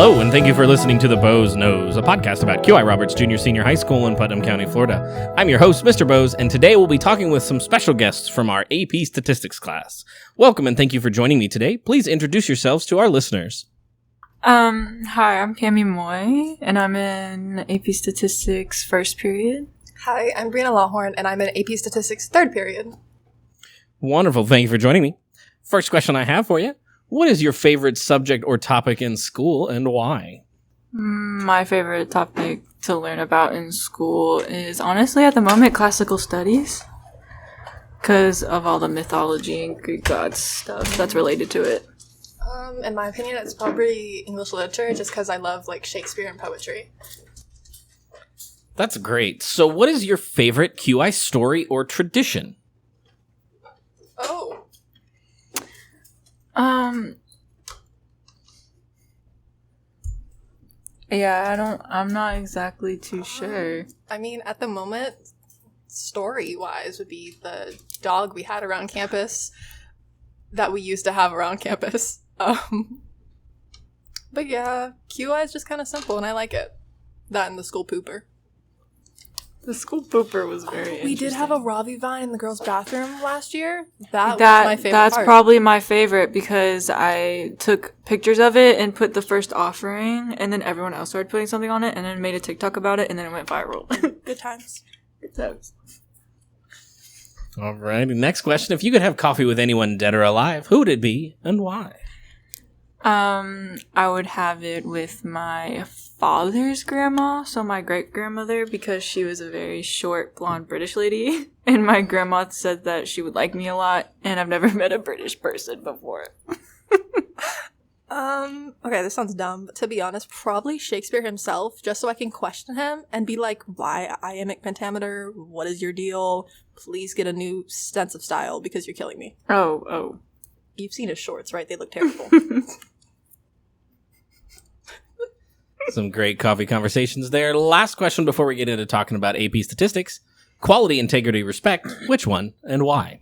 Hello, and thank you for listening to The Bows Knows, a podcast about QI Roberts Jr. Senior High School in Putnam County, Florida. I'm your host, Mr. Bows, and today we'll be talking with some special guests from our AP Statistics class. Welcome, and thank you for joining me today. Please introduce yourselves to our listeners. Hi, I'm Cami Moy, and I'm in AP Statistics first period. Hi, I'm Brianna Lawhorn, and I'm in AP Statistics third period. Wonderful, thank you for joining me. First question I have for you. What is your favorite subject or topic in school, and why? My favorite topic to learn about in school is, honestly, at the moment, classical studies. Because of all the mythology and Greek gods stuff that's related to it. In my opinion, it's probably English literature, just because I love, Shakespeare and poetry. That's great. So what is your favorite QI story or tradition? Oh. Yeah, I'm not exactly too sure. I mean, at the moment, story-wise would be the dog we had around campus that we used to have around campus. But yeah, QI is just kind of simple, and I like it. That and the school pooper. The school pooper was very interesting. We did have a Ravi vine in the girls' bathroom last year. That was my favorite That's part. probably my favorite because I took pictures of it and put the first offering, and then everyone else started putting something on it, and then made a TikTok about it, and then it went viral. Good times. Good times. All right, next question. If you could have coffee with anyone dead or alive, who would it be and why? I would have it with my father's grandma, so my great-grandmother, because she was a very short, blonde British lady, and my grandma said that she would like me a lot, and I've never met a British person before. Okay, this sounds dumb, but to be honest, probably Shakespeare himself, just so I can question him and be like, why iambic pentameter? What is your deal? Please get a new sense of style because you're killing me. Oh. You've seen his shorts, right? They look terrible. Some great coffee conversations there. Last question before we get into talking about AP statistics. Quality, integrity, respect. Which one and why?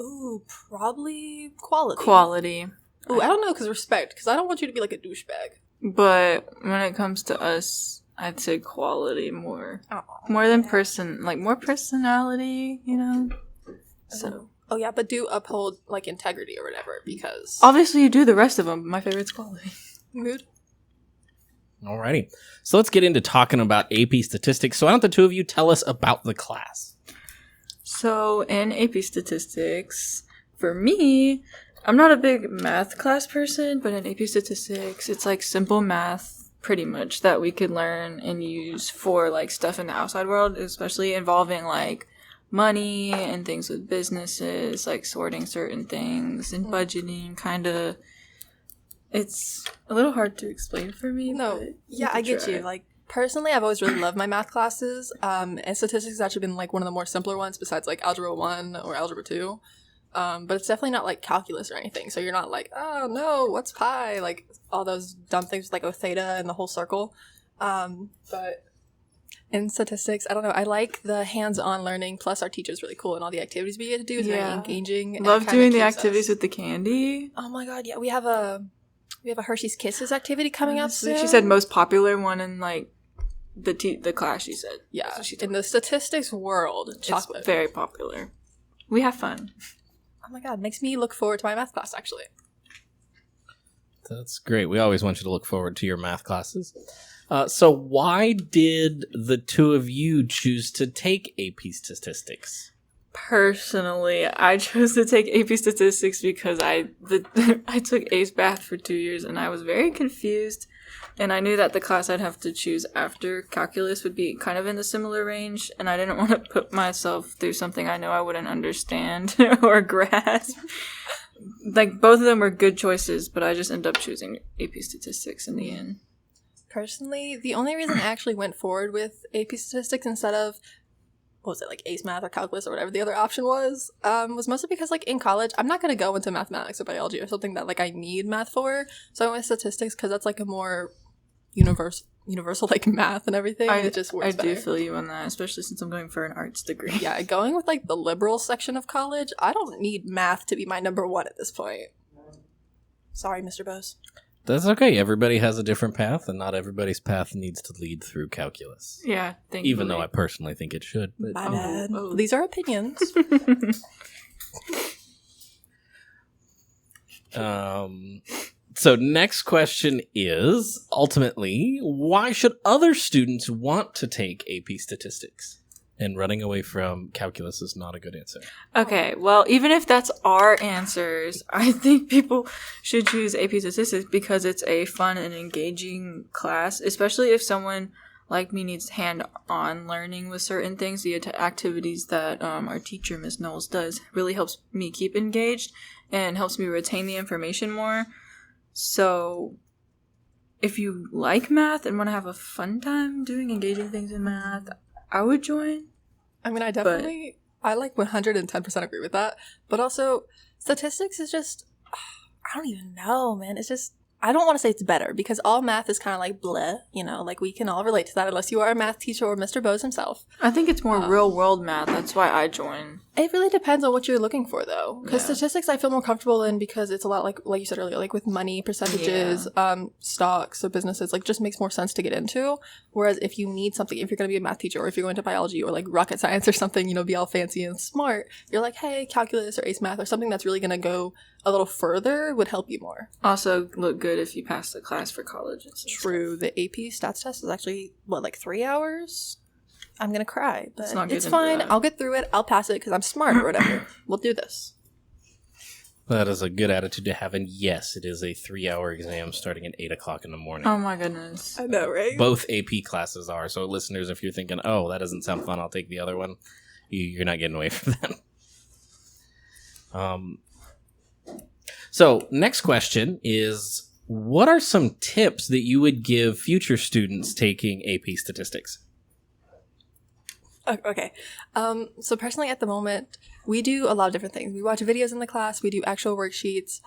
Ooh, probably quality. Quality. Ooh, I don't know, because respect, because I don't want you to be like a douchebag. But when it comes to us, I'd say quality more. Oh, more than more personality, you know? So. Oh yeah, but do uphold, integrity or whatever, because... Obviously you do the rest of them, but my favorite's quality. Mood. Alrighty. So let's get into talking about AP statistics. So why don't the two of you tell us about the class? So in AP statistics, for me, I'm not a big math class person, but in AP statistics, it's simple math, pretty much, that we could learn and use for stuff in the outside world, especially involving money and things with businesses, sorting certain things and budgeting, kind of. It's a little hard to explain for me. No, yeah, I get you. Personally, I've always really loved my math classes, and statistics has actually been one of the more simpler ones besides algebra 1 or algebra 2. But it's definitely not calculus or anything, so you're not oh no, what's pi? All those dumb things with theta and the whole circle. But in statistics, I don't know, I like the hands-on learning, plus our teacher's really cool and all the activities we get to do is very engaging. Love doing the activities with the candy. Oh my god, yeah, we have a Hershey's Kisses activity coming up soon. She said most popular one in the class, she said. Yeah, in the statistics world, chocolate. It's very popular. We have fun. Oh my god, makes me look forward to my math class, actually. That's great. We always want you to look forward to your math classes. So why did the two of you choose to take AP statistics? Personally, I chose to take AP statistics because I took ACE Math for 2 years and I was very confused, and I knew that the class I'd have to choose after calculus would be kind of in the similar range, and I didn't want to put myself through something I know I wouldn't understand or grasp. Both of them were good choices, but I just ended up choosing AP statistics in the end. Personally, the only reason I actually went forward with AP statistics instead of ACE Math or calculus or whatever the other option was mostly because, in college, I'm not going to go into mathematics or biology or something that, I need math for. So I went with statistics because that's, a more universal, math and everything. It just works better. I do feel you on that, especially since I'm going for an arts degree. Yeah, going with, the liberal section of college, I don't need math to be my number one at this point. Sorry, Mr. Bose. That's okay. Everybody has a different path, and not everybody's path needs to lead through calculus. Yeah, thankfully. Even though I personally think it should. But My bad. These are opinions. So next question is, ultimately, why should other students want to take AP Statistics? And running away from calculus is not a good answer. Okay, well, even if that's our answers, I think people should choose AP Statistics because it's a fun and engaging class, especially if someone like me needs hand-on learning with certain things. The activities that our teacher, Ms. Knowles, does really helps me keep engaged and helps me retain the information more. So if you like math and want to have a fun time doing engaging things in math, I would join. I mean, I like 110% agree with that. But also, statistics is just, I don't even know, man. It's just, I don't want to say it's better because all math is kind of like bleh, you know, like we can all relate to that unless you are a math teacher or Mr. Bose himself. I think it's more real world math. That's why I join. It really depends on what you're looking for, though. Because statistics I feel more comfortable in because it's a lot like you said earlier, like with money, percentages, stocks, so businesses, like just makes more sense to get into. Whereas if you need something, if you're going to be a math teacher or if you're going to biology or like rocket science or something, you know, be all fancy and smart, you're like, hey, calculus or ace math or something that's really going to go a little further would help you more. Also look good if you pass the class for college. True. The AP stats test is actually, like 3 hours? I'm going to cry, but it's fine. I'll get through it. I'll pass it because I'm smart or whatever. We'll do this. That is a good attitude to have. And yes, it is a 3-hour exam starting at 8 o'clock in the morning. Oh my goodness. I know, right? Both AP classes are. So listeners, if you're thinking, oh, that doesn't sound fun, I'll take the other one, you're not getting away from that. So next question is, what are some tips that you would give future students taking AP Statistics? Okay. So personally at the moment, we do a lot of different things. We watch videos in the class. We do actual worksheets.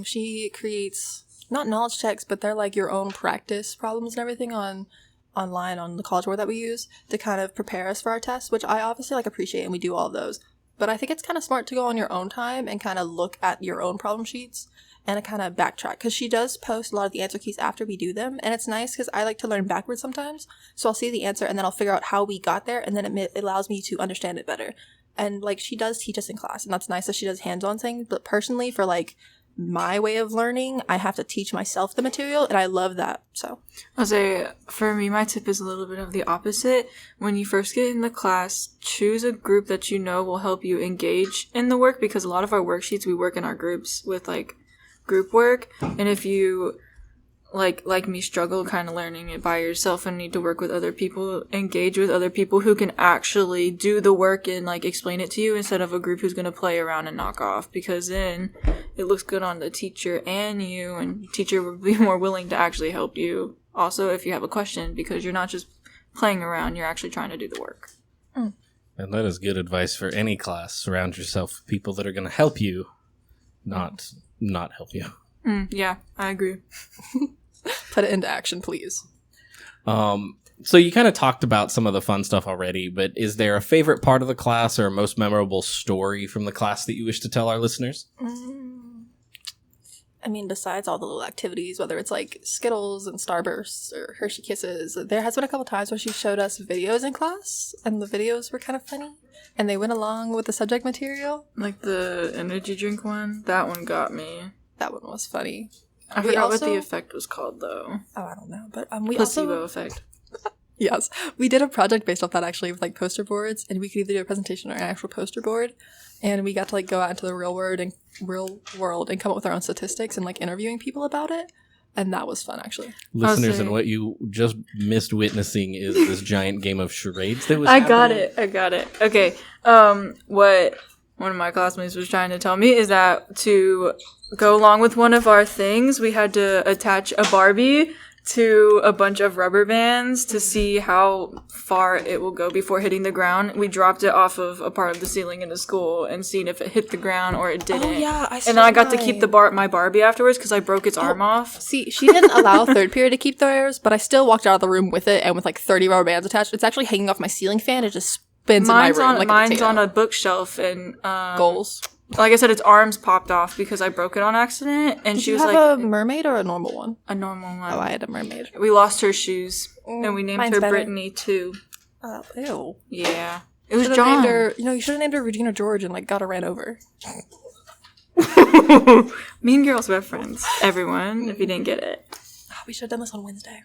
She creates, not knowledge checks, but they're like your own practice problems and everything online on the College Board that we use to kind of prepare us for our tests, which I obviously like appreciate, and we do all of those. But I think it's kind of smart to go on your own time and kind of look at your own problem sheets and kind of backtrack, because she does post a lot of the answer keys after we do them, and it's nice because I like to learn backwards sometimes. So I'll see the answer and then I'll figure out how we got there, and then it allows me to understand it better. And like she does teach us in class, and that's nice that she does hands-on things. But personally, for like my way of learning, I have to teach myself the material, and I love that. So I'll say for me, my tip is a little bit of the opposite. When you first get in the class, choose a group that you know will help you engage in the work, because a lot of our worksheets we work in our groups with like group work, and if you like me struggle kind of learning it by yourself and need to work with other people, engage with other people who can actually do the work and like explain it to you instead of a group who's going to play around and knock off, because then it looks good on the teacher and you, and teacher will be more willing to actually help you also if you have a question, because you're not just playing around, you're actually trying to do the work. And that is good advice for any class. Surround yourself with people that are going to help you, not help you. Yeah, I agree. Put it into action, please. So you kind of talked about some of the fun stuff already, but is there a favorite part of the class or a most memorable story from the class that you wish to tell our listeners? I mean, besides all the little activities, whether it's like Skittles and Starbursts or Hershey Kisses, there has been a couple times where she showed us videos in class, and the videos were kind of funny, and they went along with the subject material. Like the energy drink one, that one got me. That one was funny. I forgot what the effect was called, though. Oh, I don't know. But we placebo effect. Yes. We did a project based off that, actually, with, like, poster boards. And we could either do a presentation or an actual poster board. And we got to, like, go out into the real world and come up with our own statistics and, like, interviewing people about it. And that was fun, actually. Listeners, and what you just missed witnessing is this giant game of charades that was I got it. Okay. What one of my classmates was trying to tell me is that to go along with one of our things, we had to attach a Barbie to a bunch of rubber bands to see how far it will go before hitting the ground. We dropped it off of a part of the ceiling in the school and seen if it hit the ground or it didn't. Oh, yeah, I saw and then I got to keep my Barbie afterwards because I broke its arm off. See, she didn't allow third period to keep theirs, but I still walked out of the room with it, and with like 30 rubber bands attached. It's actually hanging off my ceiling fan. It just spins in my room like a potato. Mine's on a bookshelf, and goals. like I said, its arms popped off because I broke it on accident, and Did she you was have like a mermaid or a normal one? a normal one. Oh, I had a mermaid. We lost her shoes, and we named mine's her better. Brittany too. Oh, ew. Yeah, it was Should've John. named her, you should have named her Regina George and like got her ran over. Mean Girls reference, everyone, if you didn't get it. Oh, we should have done this on Wednesday.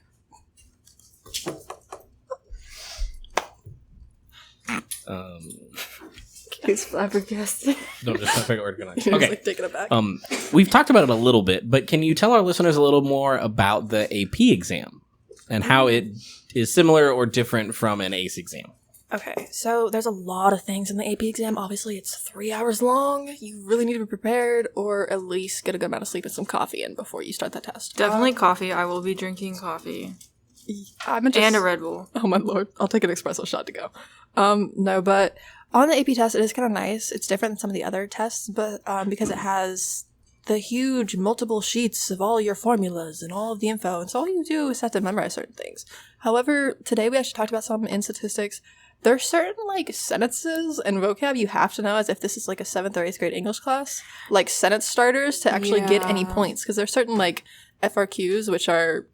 He's flabbergasted. No, just not figure organized. He was, Okay. like, taking it back. We've talked about it a little bit, but can you tell our listeners a little more about the AP exam and how it is similar or different from an ACE exam? Okay, so there's a lot of things in the AP exam. Obviously, it's 3 hours long. You really need to be prepared, or at least get a good amount of sleep and some coffee in before you start that test. Definitely coffee. I will be drinking coffee. And a Red Bull. Oh my lord, I'll take an espresso shot to go. No, but on the AP test, it is kind of nice. It's different than some of the other tests, but because it has the huge multiple sheets of all your formulas and all of the info, and so all you do is have to memorize certain things. However, today we actually talked about some in statistics. There's certain, like, sentences and vocab you have to know as if this is, like, a 7th or 8th grade English class. Like, sentence starters to actually get any points. Because there's certain, like, FRQs, which are...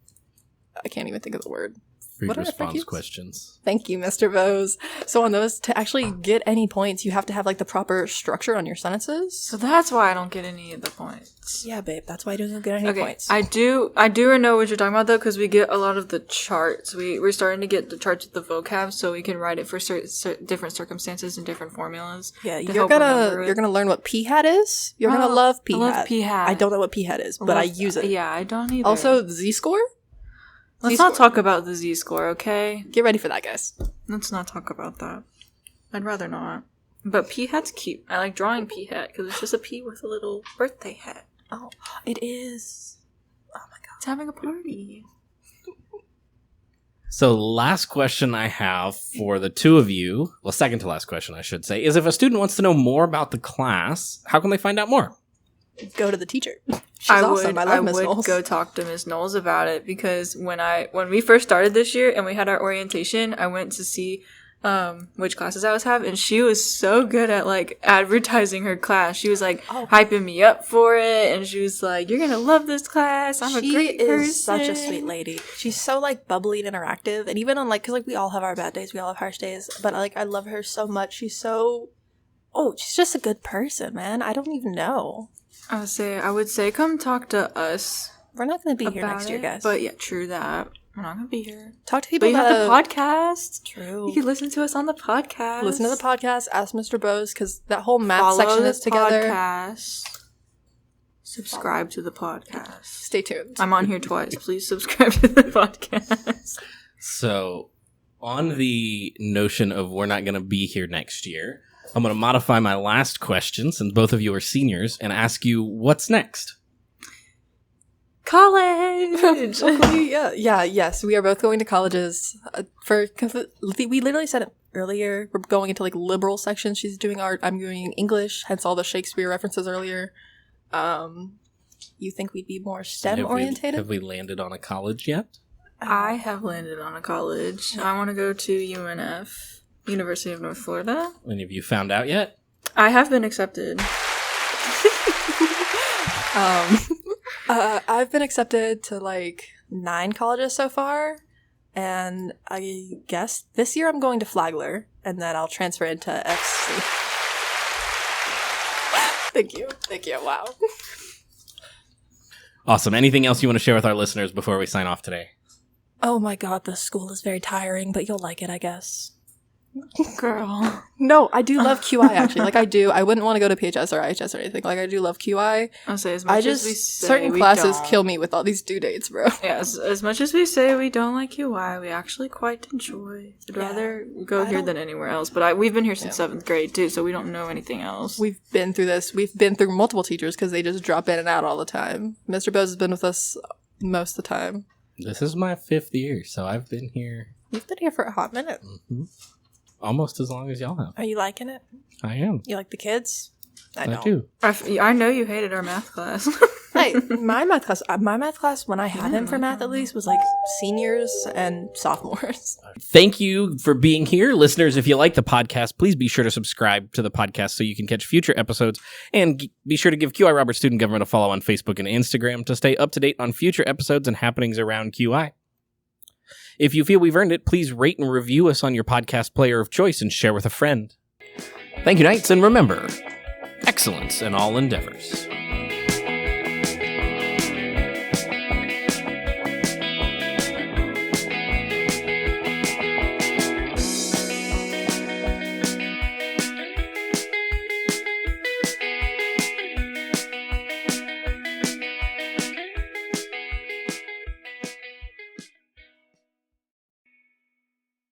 I can't even think of the word. Free What are response FRQs? questions. Thank you, Mr. Bose. So on those, to actually get any points, you have to have, like, the proper structure on your sentences. So that's why I don't get any of the points. Yeah, babe, that's why I don't get any points. I do know what you're talking about though, because we get a lot of the charts. We're starting to get the charts with the vocab, so we can write it for different circumstances and different formulas. Yeah, to you're help remember it. gonna learn what p-hat is. You're gonna love p-hat. I love p-hat. I don't know what p-hat is, but I use it. Yeah, I don't either. Also, z-score. Let's not talk about the Z-score, okay? Get ready for that, guys. Let's not talk about that. I'd rather not. But P-hat's cute. I like drawing P-hat because it's just a P with a little birthday hat. Oh, it is. Oh my god. It's having a party. So last question I have for the two of you, well, second to last question I should say, is if a student wants to know more about the class, how can they find out more? Go to the teacher. She's awesome. I love Miss would Knowles. go talk to Miss Knowles about it because when we first started this year and we had our orientation, I went to see which classes I was having, and she was so good at like advertising her class. She was like hyping me up for it, and she was like, "You're gonna love this class. I'm a great person." She is such a sweet lady. She's so like bubbly and interactive, and even on like, because like we all have our bad days, we all have harsh days, but like I love her so much. She's just a good person, man. I don't even know. I would say come talk to us. We're not going to be here next year, guys. But yeah, true that. We're not going to be here. Talk to people But you about have the podcast. True. You can listen to us on the podcast. Listen to the podcast. Ask Mr. Bose, because that whole math Follow section the is together. Podcast. Subscribe to the podcast. Stay tuned. I'm on here twice. Please subscribe to the podcast. So, on the notion of we're not going to be here next year, I'm going to modify my last question, since both of you are seniors, and ask you, what's next? College! Yes. We are both going to colleges. We literally said it earlier. We're going into like liberal sections. She's doing art. I'm doing English. Hence all the Shakespeare references earlier. You think we'd be more STEM orientated? Have we landed on a college yet? I have landed on a college. I want to go to UNF. University of North Florida. Any of you found out yet? I have been accepted. I've been accepted to like 9 colleges so far, and I guess this year I'm going to Flagler, and then I'll transfer into FC. Thank you. Wow. Awesome. Anything else you want to share with our listeners before we sign off today? Oh my god, the school is very tiring, but you'll like it, I guess. Girl. No, I do love QI, actually. Like, I do. I wouldn't want to go to PHS or IHS or anything. Like, I do love QI. I'll say as much as we say certain we classes don't. kill me with all these due dates, bro. Yeah, as much as we say we don't like UI, we actually quite enjoy. I'd rather go here than anywhere else. But we've been here since 7th grade, too, so we don't know anything else. We've been through this. We've been through multiple teachers because they just drop in and out all the time. Mr. Bose has been with us most of the time. This is my 5th year, so I've been here. You've been here for a hot minute. Mm-hmm. Almost as long as y'all have. Are you liking it? I am. You like the kids? I do. I know you hated our math class. I my math class when I had him for math at least was like seniors and sophomores. Thank you for being here. Listeners, if you like the podcast, please be sure to subscribe to the podcast so you can catch future episodes. And be sure to give QI Roberts Student Government a follow on Facebook and Instagram to stay up to date on future episodes and happenings around QI. If you feel we've earned it, please rate and review us on your podcast player of choice and share with a friend. Thank you, Knights, and remember, excellence in all endeavors.